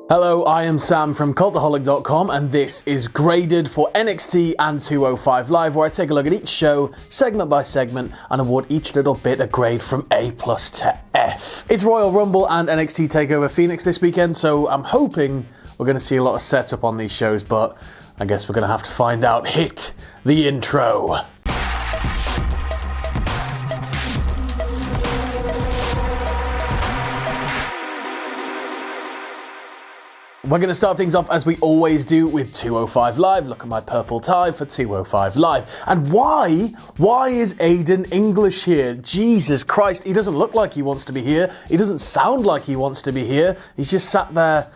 Hello, I am Sam from Cultaholic.com, and this is Graded for NXT and 205 Live, where I take a look at each show, segment by segment, and award each little bit a grade from A+ to F. It's Royal Rumble and NXT TakeOver Phoenix this weekend, so I'm hoping we're going to see a lot of setup on these shows, but I guess we're going to have to find out. Hit the intro. We're going to start things off as we always do with 205 Live. Look at my purple tie for 205 Live. And why? Why is Aiden English here? Jesus Christ, he doesn't look like he wants to be here. He doesn't sound like he wants to be here. He's just sat there,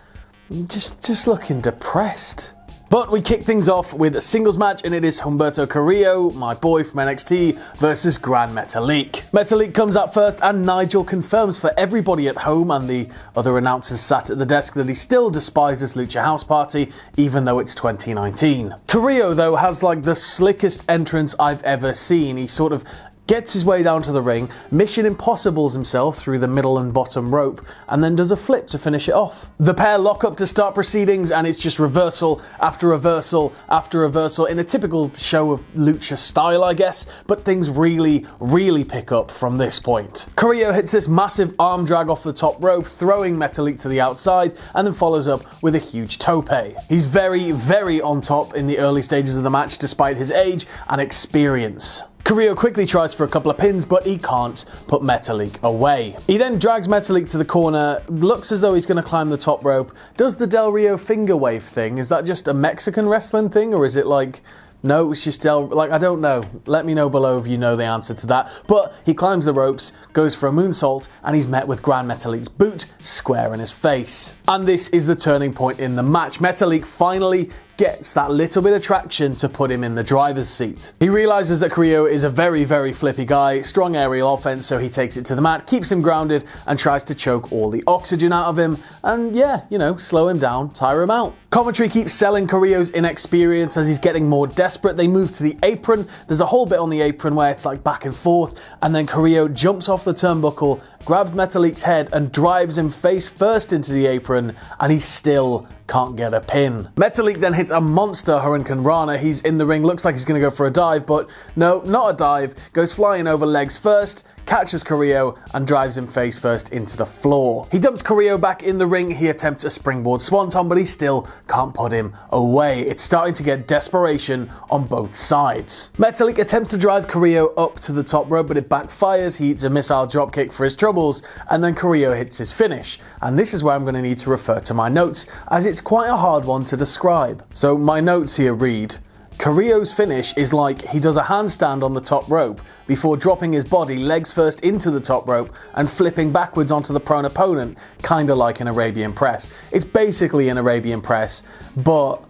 just looking depressed. But we kick things off with a singles match, and it is Humberto Carrillo, my boy from NXT, versus Gran Metalik. Metalik comes out first, and Nigel confirms for everybody at home and the other announcers sat at the desk that he still despises Lucha House Party, even though it's 2019. Carrillo, though, has like the slickest entrance I've ever seen. He sort of gets his way down to the ring, Mission Impossibles himself through the middle and bottom rope, and then does a flip to finish it off. The pair lock up to start proceedings, and it's just reversal after reversal after reversal in a typical show of lucha style, I guess, but things really pick up from this point. Carrillo hits this massive arm drag off the top rope, throwing Metalik to the outside, and then follows up with a huge tope. He's very on top in the early stages of the match, despite his age and experience. Carrillo quickly tries for a couple of pins, but he can't put Metalik away. He then drags Metalik to the corner, looks as though he's going to climb the top rope, does the Del Rio finger wave thing. Is that just a Mexican wrestling thing, or is it like... No, it's just I don't know. Let me know below if you know the answer to that. But he climbs the ropes, goes for a moonsault, and he's met with Gran Metalik's boot square in his face. And this is the turning point in the match. Metalik finally gets that little bit of traction to put him in the driver's seat. He realizes that Carrillo is a very flippy guy, strong aerial offense, so he takes it to the mat, keeps him grounded, and tries to choke all the oxygen out of him, and yeah, slow him down, tire him out. Commentary keeps selling Carrillo's inexperience as he's getting more desperate. They move to the apron. There's a whole bit on the apron where it's like back and forth, and then Carrillo jumps off the turnbuckle, grabs Metalik's head, and drives him face first into the apron, and he still can't get a pin. Metalik then hits a monster Hurricane Rana. He's in the ring, looks like he's going to go for a dive, but no, not a dive. Goes flying over legs first, catches Carrillo, and drives him face first into the floor. He dumps Carrillo back in the ring. He attempts a springboard swanton, but he still can't put him away. It's starting to get desperation on both sides. Metalik attempts to drive Carrillo up to the top rope, but it backfires. He eats a missile dropkick for his troubles, and then Carrillo hits his finish. And this is where I'm going to need to refer to my notes, as it's quite a hard one to describe. So my notes here read: Carrillo's finish is like he does a handstand on the top rope before dropping his body legs first into the top rope and flipping backwards onto the prone opponent, kinda like an Arabian press. It's basically an Arabian press, but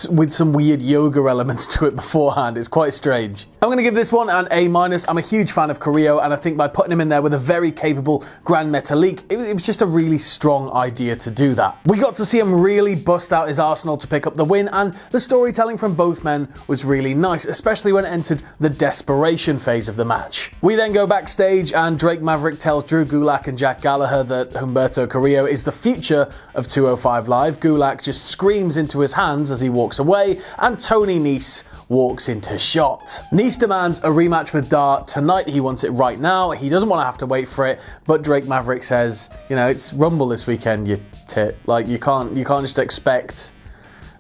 with some weird yoga elements to it beforehand. It's quite strange. I'm going to give this one an A-. I'm a huge fan of Carrillo, and I think by putting him in there with a very capable Gran Metalik, it was just a really strong idea to do that. We got to see him really bust out his arsenal to pick up the win, and the storytelling from both men was really nice, especially when it entered the desperation phase of the match. We then go backstage, and Drake Maverick tells Drew Gulak and Jack Gallagher that Humberto Carrillo is the future of 205 Live. Gulak just screams into his hands as he walks away, and Tony Nese walks into shot. Nese demands a rematch with Dar tonight. He wants it right now. He doesn't want to have to wait for it, but Drake Maverick says, it's Rumble this weekend, you tit. Like, you can't just expect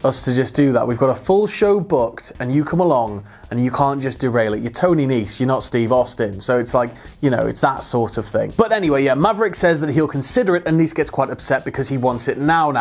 us to just do that. We've got a full show booked, and you come along, and you can't just derail it. You're Tony Nese, you're not Steve Austin. So it's like, it's that sort of thing. But anyway, yeah, Maverick says that he'll consider it, and Nese gets quite upset because he wants it now.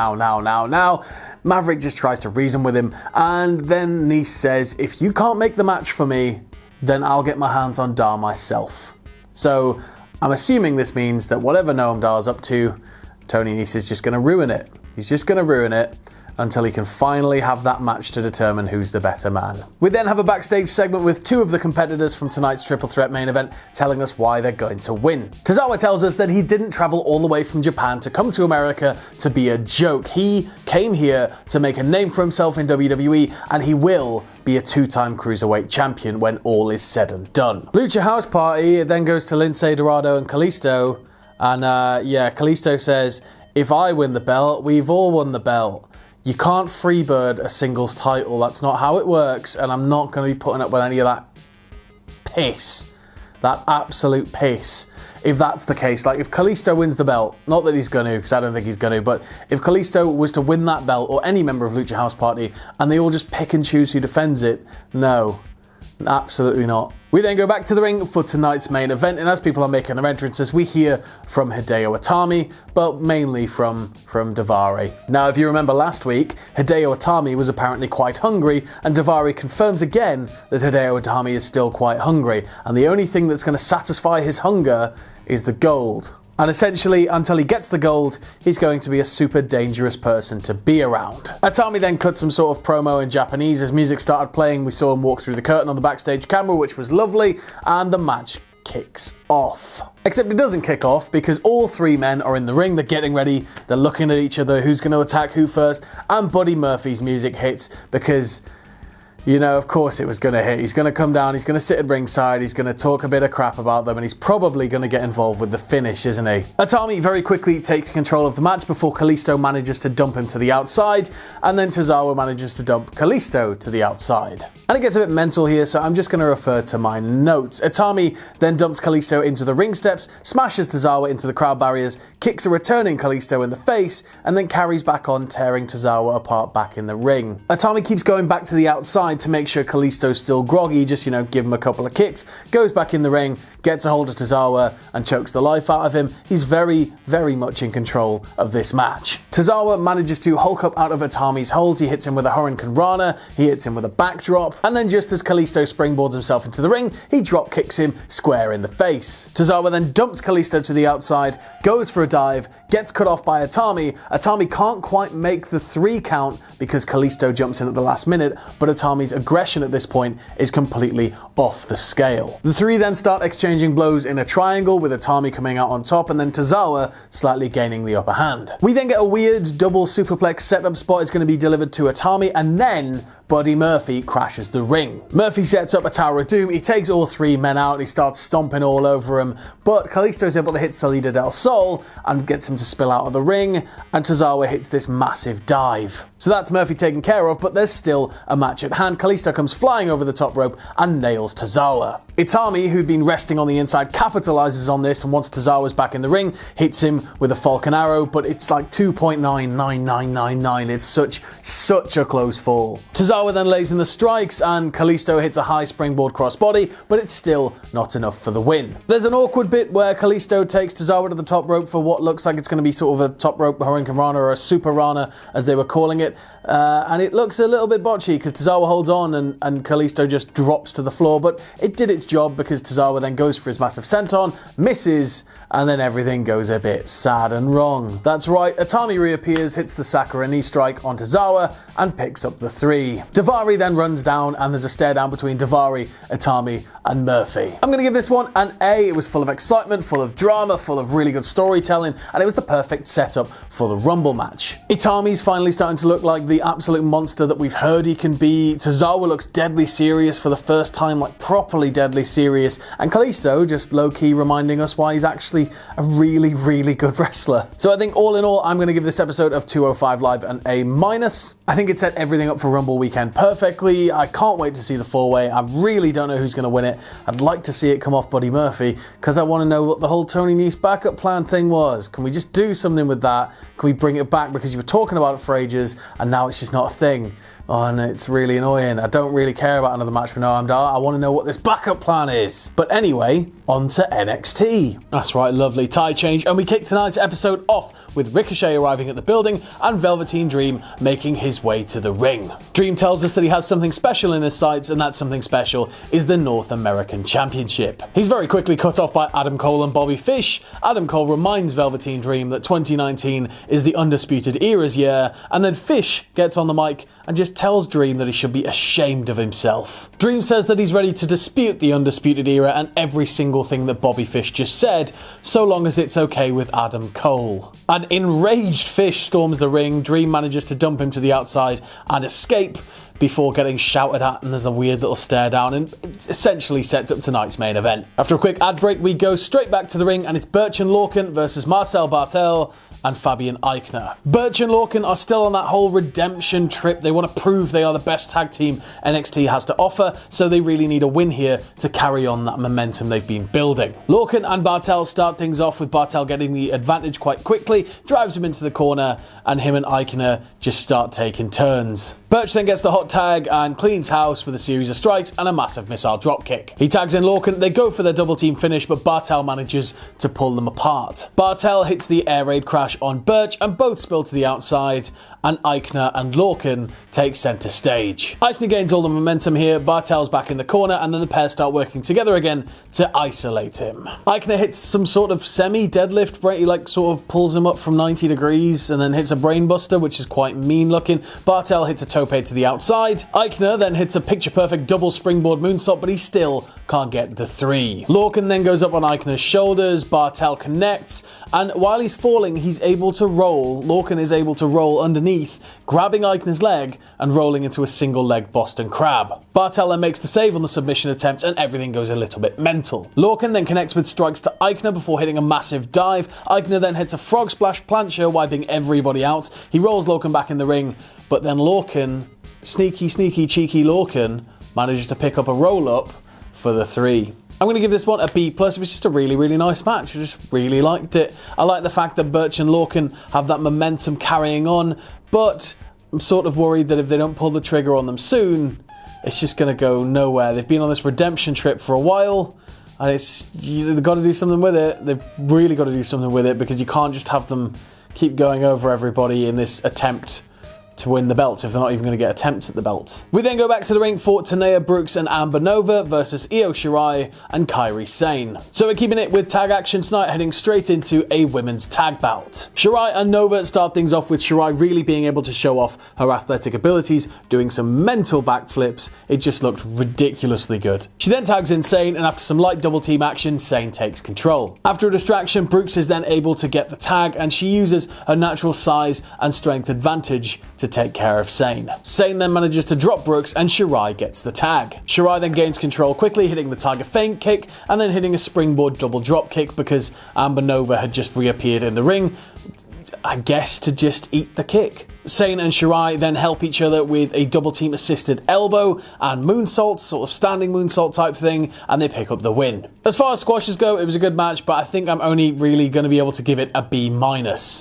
Maverick just tries to reason with him, and then Nese says, if you can't make the match for me, then I'll get my hands on Dar myself. So I'm assuming this means that whatever Noam Dar's up to, Tony Nese is just going to ruin it. He's just going to ruin it until he can finally have that match to determine who's the better man. We then have a backstage segment with two of the competitors from tonight's Triple Threat main event telling us why they're going to win. Tozawa tells us that he didn't travel all the way from Japan to come to America to be a joke. He came here to make a name for himself in WWE, and he will be a two-time Cruiserweight champion when all is said and done. Lucha House Party then goes to Lince Dorado and Kalisto, and Kalisto says, if I win the belt, we've all won the belt. You can't freebird a singles title. That's not how it works, and I'm not going to be putting up with any of that piss. That absolute piss. If that's the case, like if Kalisto wins the belt, not that he's going to, because I don't think he's going to, but if Kalisto was to win that belt, or any member of Lucha House Party, and they all just pick and choose who defends it, no, absolutely not. We then go back to the ring for tonight's main event, and as people are making their entrances, we hear from Hideo Itami, but mainly from Daivari. Now, if you remember last week, Hideo Itami was apparently quite hungry, and Daivari confirms again that Hideo Itami is still quite hungry, and the only thing that's going to satisfy his hunger is the gold. And essentially, until he gets the gold, he's going to be a super dangerous person to be around. Itami then cut some sort of promo in Japanese. As music started playing, we saw him walk through the curtain on the backstage camera, which was lovely, and the match kicks off. Except it doesn't kick off because all three men are in the ring, they're getting ready, they're looking at each other, who's going to attack who first, and Buddy Murphy's music hits because, you know, of course it was going to hit. He's going to come down, he's going to sit at ringside, he's going to talk a bit of crap about them, and he's probably going to get involved with the finish, isn't he? Itami very quickly takes control of the match before Kalisto manages to dump him to the outside, and then Tozawa manages to dump Kalisto to the outside. And it gets a bit mental here, so I'm just going to refer to my notes. Itami then dumps Kalisto into the ring steps, smashes Tozawa into the crowd barriers, kicks a returning Kalisto in the face, and then carries back on, tearing Tozawa apart back in the ring. Itami keeps going back to the outside to make sure Kalisto's still groggy, just, you know, give him a couple of kicks, goes back in the ring, gets a hold of Tozawa and chokes the life out of him. He's very, very much in control of this match. Tozawa manages to Hulk up out of Itami's hold. He hits him with a Hurricane Rana, he hits him with a backdrop, and then just as Kalisto springboards himself into the ring, he drop kicks him square in the face. Tozawa then dumps Kalisto to the outside, goes for a dive, gets cut off by Itami. Itami can't quite make the 3 count because Kalisto jumps in at the last minute, but Itami's aggression at this point is completely off the scale. The 3 then start exchanging blows in a triangle, with Itami coming out on top and then Tozawa slightly gaining the upper hand. We then get a weird double superplex setup spot. It's going to be delivered to Itami, and then Buddy Murphy crashes the ring. Murphy sets up a Tower of Doom, he takes all 3 men out, he starts stomping all over him, but Kalisto is able to hit Salida del Sol and gets him to spill out of the ring, and Tozawa hits this massive dive. So that's Murphy taken care of, but there's still a match at hand. Kalisto comes flying over the top rope and nails Tozawa. Itami, who'd been resting on the inside, capitalizes on this, and once Tozawa's back in the ring, hits him with a Falcon Arrow, but it's like 2.99999. It's such a close fall. Tozawa then lays in the strikes, and Kalisto hits a high springboard crossbody, but it's still not enough for the win. There's an awkward bit where Kalisto takes Tozawa to the top rope for what looks like it's going to be sort of a top rope Hurricane Rana, or a Super Rana as they were calling it, and it looks a little bit botchy because Tozawa holds on and Kalisto just drops to the floor, but it did its job because Tozawa then goes for his massive senton, misses, and then everything goes a bit sad and wrong. That's right, Itami reappears, hits the Sakura knee strike on Tozawa, and picks up the 3. Daivari then runs down, and there's a stare down between Daivari, Itami, and Murphy. I'm going to give this one an A. It was full of excitement, full of drama, full of really good storytelling, and it was the perfect setup for the Rumble match. Itami's finally starting to look like the absolute monster that we've heard he can be. Tozawa looks deadly serious for the first time, like properly deadly serious, and Kalisto just low-key reminding us why he's actually a really, really good wrestler. So I think all in all, I'm going to give this episode of 205 Live an A-. I think it set everything up for Rumble weekend perfectly. I can't wait to see the 4-way. I really don't know who's going to win it. I'd like to see it come off Buddy Murphy because I want to know what the whole Tony Nese backup plan thing was. Can we just do something with that? Can we bring it back? Because you were talking about it for ages and now it's just not a thing. Oh, and it's really annoying. I don't really care about another match for Noam Dar. I want to know what this backup plan is. But anyway, on to NXT. That's right, lovely tie change. And we kick tonight's episode off with Ricochet arriving at the building and Velveteen Dream making his way to the ring. Dream tells us that he has something special in his sights, and that something special is the North American Championship. He's very quickly cut off by Adam Cole and Bobby Fish. Adam Cole reminds Velveteen Dream that 2019 is the Undisputed Era's year, and then Fish gets on the mic and just tells Dream that he should be ashamed of himself. Dream says that he's ready to dispute the Undisputed Era and every single thing that Bobby Fish just said, so long as it's okay with Adam Cole. An enraged Fish storms the ring. Dream manages to dump him to the outside and escape before getting shouted at, and there's a weird little stare down, and it essentially sets up tonight's main event. After a quick ad break, we go straight back to the ring, and it's Burch and Lorcan versus Marcel, Barthel, and Fabian Eichner. Burch and Lorcan are still on that whole redemption trip. They want to prove they are the best tag team NXT has to offer, so they really need a win here to carry on that momentum they've been building. Lorcan and Barthel start things off with Barthel getting the advantage quite quickly, drives him into the corner, and him and Eichner just start taking turns. Burch then gets the hot tag and cleans house with a series of strikes and a massive missile dropkick. He tags in Lorcan, they go for their double team finish, but Barthel manages to pull them apart. Barthel hits the air raid crash on Burch and both spill to the outside, and Eichner and Lorcan take centre stage. Eichner gains all the momentum here, Barthel's back in the corner, and then the pair start working together again to isolate him. Eichner hits some sort of semi-deadlift, he sort of pulls him up from 90 degrees and then hits a brainbuster, which is quite mean looking. Barthel hits a tope to the outside. Eichner then hits a picture-perfect double springboard moonsault, but he still can't get the 3. Lorcan then goes up on Eichner's shoulders, Barthel connects, and while he's falling, he's able to roll. Lorcan is able to roll underneath, grabbing Eichner's leg and rolling into a single leg Boston Crab. Barthel then makes the save on the submission attempt, and everything goes a little bit mental. Lorcan then connects with strikes to Eichner before hitting a massive dive. Eichner then hits a frog splash plancher, wiping everybody out. He rolls Lorcan back in the ring, but then Lorcan, sneaky, cheeky Lorcan, manages to pick up a roll-up for the 3. I'm going to give this one a B+. It was just a really, really nice match. I just really liked it. I like the fact that Burch and Lorcan have that momentum carrying on, but I'm sort of worried that if they don't pull the trigger on them soon, it's just going to go nowhere. They've been on this redemption trip for a while, and they've got to do something with it. They've really got to do something with it, because you can't just have them keep going over everybody in this attempt to win the belts if they're not even going to get attempts at the belts. We then go back to the ring for Tanea Brooks and Amber Nova versus Io Shirai and Kairi Sane. So we're keeping it with tag action tonight, heading straight into a women's tag bout. Shirai and Nova start things off with Shirai really being able to show off her athletic abilities, doing some mental backflips. It just looked ridiculously good. She then tags in Sane, and after some light double team action, Sane takes control. After a distraction, Brooks is then able to get the tag, and she uses her natural size and strength advantage to take care of Sane. Sane then manages to drop Brooks, and Shirai gets the tag. Shirai then gains control quickly, hitting the Tiger Feint kick and then hitting a springboard double drop kick, because Amber Nova had just reappeared in the ring, I guess to just eat the kick. Sane and Shirai then help each other with a double team assisted elbow and moonsault, sort of standing moonsault type thing, and they pick up the win. As far as squashes go, it was a good match, but I think I'm only really going to be able to give it a B-.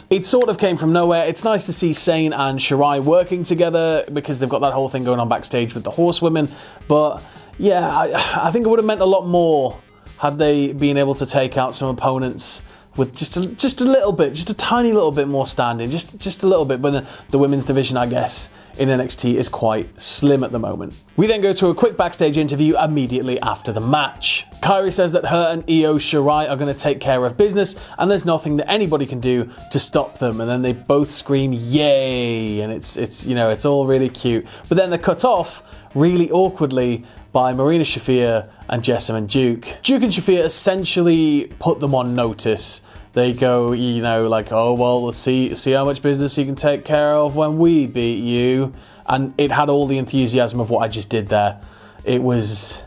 It sort of came from nowhere. It's nice to see Sane and Shirai working together, because they've got that whole thing going on backstage with the horsewomen, but yeah, I think it would have meant a lot more had they been able to take out some opponents with just a little bit, just a tiny little bit more standing, just a little bit. But the women's division, I guess, in NXT is quite slim at the moment. We then go to a quick backstage interview immediately after the match. Kairi says that her and Io Shirai are going to take care of business, and there's nothing that anybody can do to stop them. And then they both scream "Yay!" and it's all really cute. But then they're cut off really awkwardly by Marina Shafir and Jessamine Duke. Duke and Shafir essentially put them on notice. They go, oh, well, let's see how much business you can take care of when we beat you. And it had all the enthusiasm of what I just did there. It was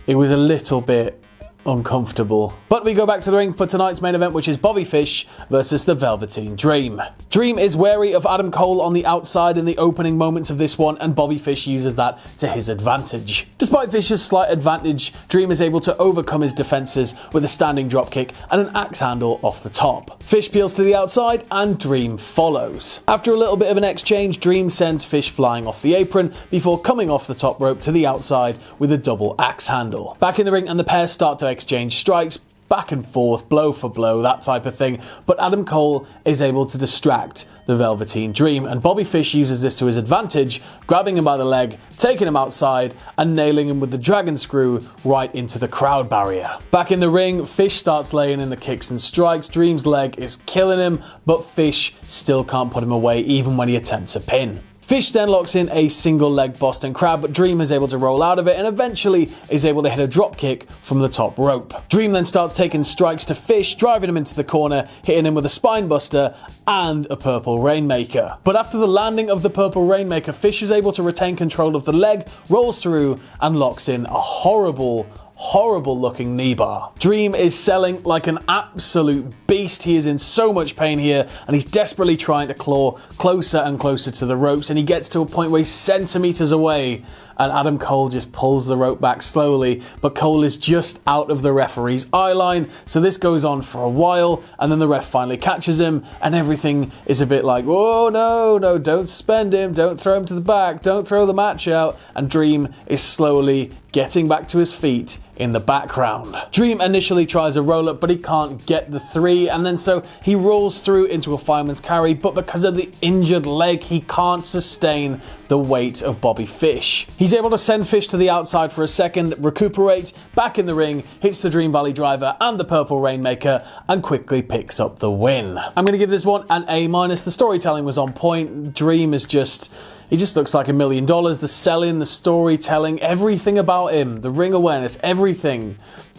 a little bit uncomfortable. But we go back to the ring for tonight's main event, which is Bobby Fish versus the Velveteen Dream. Dream is wary of Adam Cole on the outside in the opening moments of this one, and Bobby Fish uses that to his advantage. Despite Fish's slight advantage, Dream is able to overcome his defenses with a standing dropkick and an axe handle off the top. Fish peels to the outside and Dream follows. After a little bit of an exchange, Dream sends Fish flying off the apron before coming off the top rope to the outside with a double axe handle. Back in the ring, and the pair start to exchange strikes, back and forth, blow for blow, that type of thing, but Adam Cole is able to distract the Velveteen Dream, and Bobby Fish uses this to his advantage, grabbing him by the leg, taking him outside, and nailing him with the dragon screw right into the crowd barrier. Back in the ring, Fish starts laying in the kicks and strikes. Dream's leg is killing him, but Fish still can't put him away even when he attempts a pin. Fish then locks in a single leg Boston Crab, but Dream is able to roll out of it and eventually is able to hit a drop kick from the top rope. Dream then starts taking strikes to Fish, driving him into the corner, hitting him with a spine buster and a purple rainmaker. But after the landing of the purple rainmaker, Fish is able to retain control of the leg, rolls through and locks in a horrible horrible looking knee bar. Dream is selling like an absolute beast. He is in so much pain here, and he's desperately trying to claw closer and closer to the ropes, and he gets to a point where he's centimeters away, and Adam Cole just pulls the rope back slowly, but Cole is just out of the referee's eye line, so this goes on for a while, and then the ref finally catches him, and everything is a bit like, oh no, don't suspend him, don't throw him to the back, don't throw the match out, and Dream is slowly getting back to his feet in the background. Dream initially tries a roll-up, but he can't get the 3, and then so he rolls through into a fireman's carry, but because of the injured leg, he can't sustain the weight of Bobby Fish. He's able to send Fish to the outside for a second, recuperate, back in the ring, hits the Dream Valley Driver and the Purple Rainmaker, and quickly picks up the win. I'm going to give this one an A-. The storytelling was on point. Dream is he just looks like $1 million. The selling, the storytelling, everything about him, the ring awareness, everything.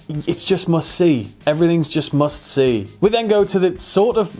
It's just must see. Everything's just must see. We then go to the sort of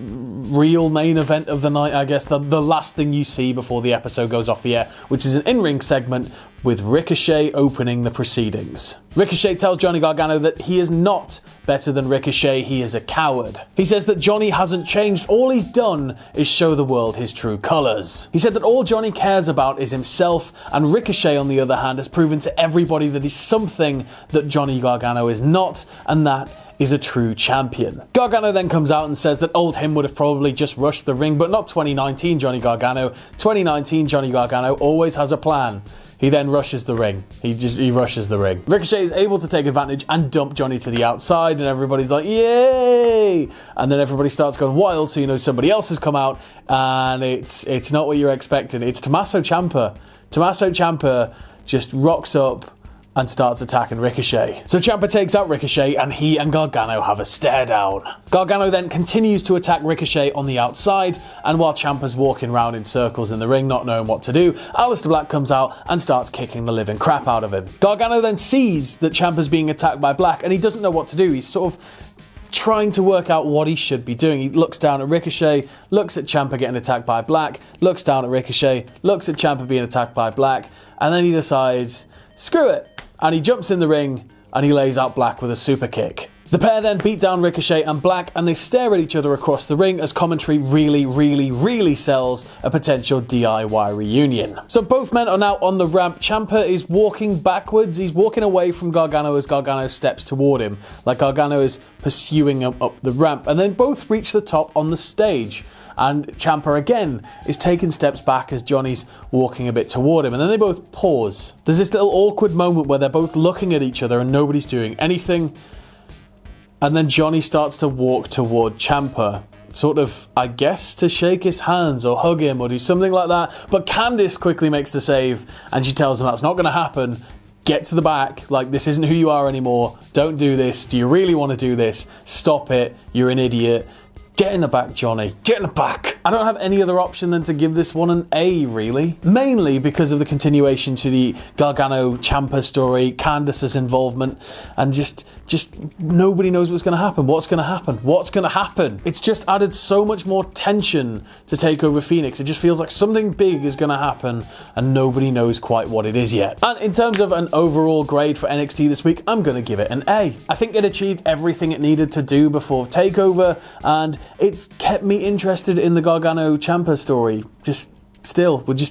real main event of the night, I guess, the last thing you see before the episode goes off the air, which is an in-ring segment with Ricochet opening the proceedings. Ricochet tells Johnny Gargano that he is not better than Ricochet, he is a coward. He says that Johnny hasn't changed, all he's done is show the world his true colours. He said that all Johnny cares about is himself, and Ricochet, on the other hand, has proven to everybody that he's something that Johnny Gargano is not, and that is a true champion. Gargano then comes out and says that old him would have probably just rushed the ring, but not 2019 Johnny Gargano. 2019 Johnny Gargano always has a plan. He then rushes the ring. He rushes the ring. Ricochet is able to take advantage and dump Johnny to the outside, and everybody's like, yay! And then everybody starts going wild, so you know somebody else has come out, and it's not what you're expecting. It's Tommaso Ciampa. Tommaso Ciampa just rocks up and starts attacking Ricochet. So Ciampa takes out Ricochet, and he and Gargano have a stare down. Gargano then continues to attack Ricochet on the outside, and while Ciampa's walking around in circles in the ring not knowing what to do, Aleister Black comes out and starts kicking the living crap out of him. Gargano then sees that Ciampa's being attacked by Black, and he doesn't know what to do. He's sort of trying to work out what he should be doing. He looks down at Ricochet, looks at Ciampa getting attacked by Black, looks down at Ricochet, looks at Ciampa being attacked by Black, and then he decides, screw it. And he jumps in the ring and he lays out Black with a super kick. The pair then beat down Ricochet and Black, and they stare at each other across the ring as commentary really sells a potential DIY reunion. So both men are now on the ramp. Ciampa is walking backwards. He's walking away from Gargano as Gargano steps toward him, like Gargano is pursuing him up the ramp. And then both reach the top on the stage. And Ciampa again is taking steps back as Johnny's walking a bit toward him, and then they both pause. There's this little awkward moment where they're both looking at each other and nobody's doing anything, and then Johnny starts to walk toward Ciampa, sort of, I guess, to shake his hands or hug him or do something like that, but Candice quickly makes the save, and she tells him that's not going to happen. Get to the back, like this isn't who you are anymore, don't do this, do you really want to do this, stop it, you're an idiot. Get in the back, Johnny. Get in the back. I don't have any other option than to give this one an A, really. Mainly because of the continuation to the Gargano-Ciampa story, Candice's involvement, and just nobody knows what's going to happen. What's going to happen? What's going to happen? It's just added so much more tension to TakeOver Phoenix. It just feels like something big is going to happen, and nobody knows quite what it is yet. And in terms of an overall grade for NXT this week, I'm going to give it an A. I think it achieved everything it needed to do before TakeOver, and it's kept me interested in the Gargano-Ciampa story. Just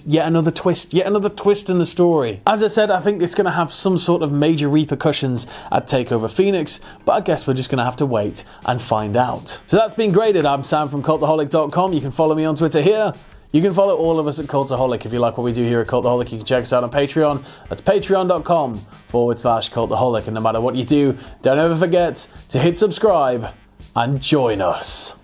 yet another twist in the story. As I said, I think it's going to have some sort of major repercussions at TakeOver Phoenix, but I guess we're just going to have to wait and find out. So that's been graded. I'm Sam from Cultaholic.com. You can follow me on Twitter here. You can follow all of us at Cultaholic. If you like what we do here at Cultaholic, you can check us out on Patreon. That's patreon.com/Cultaholic. And no matter what you do, don't ever forget to hit subscribe and join us.